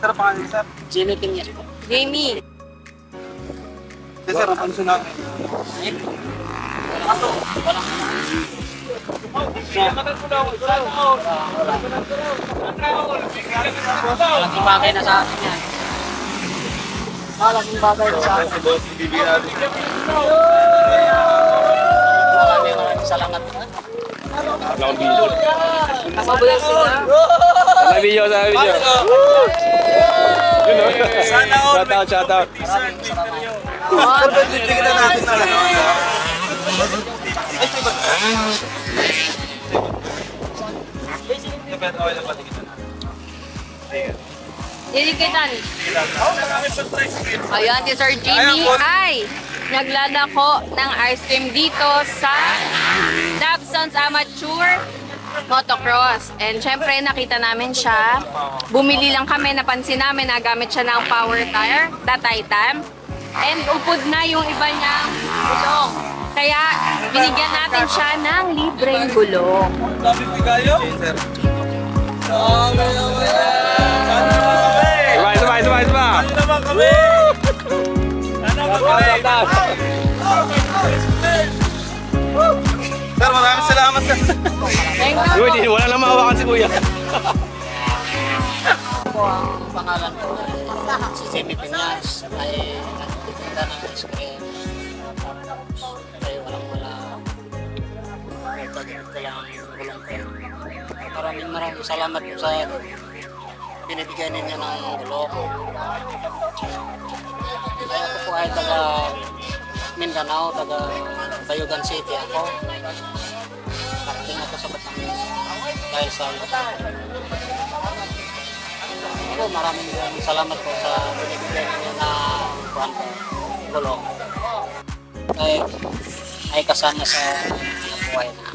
Sir, pangalan sir. Jimmy Pinyas po. Jamie. Sir, ang panso natin. Malaking bagay na sa akin yan. Malaking bagay na sa akin. Bibigyan natin. Maraming salamat po. Mabuhay sila. Sa video, sa video. Sana all. Shout out. Maraming salamat. Sir, bibigyan na natin na ano. Dilikitan. Ayan, si Sir Jimmy ay naglalako ng ice cream dito sa Dobson's Amateur Motocross. And syempre, nakita namin siya. Bumili lang kami, napansin namin na gamit siya ng power tire, the Titan. And upod na yung iba niyang gulong. Kaya binigyan natin siya ng libreng gulong. Sabi ko kayo? Sir. Iba. Ano naman kami? Ano naman kami? Sir, maraming salamat sir. Thank you. Uy, wala nang mahawakan si kuya. Po ang pangalan ko ay si Jimmy Pinyas. Ay nagtitinda ng ice cream. Tapos ay walang-wala. Ito lang yung gulong ko. Maraming salamat po sa binibigyan ninyo ng gulong. Ay ako po ay taga Mindanao, taga Bayugan City ako. Nakating ako sa Batangas dahil sa ako, maraming salamat po sa binibigyan ninyo na gulong. Ay kasama sa buhay na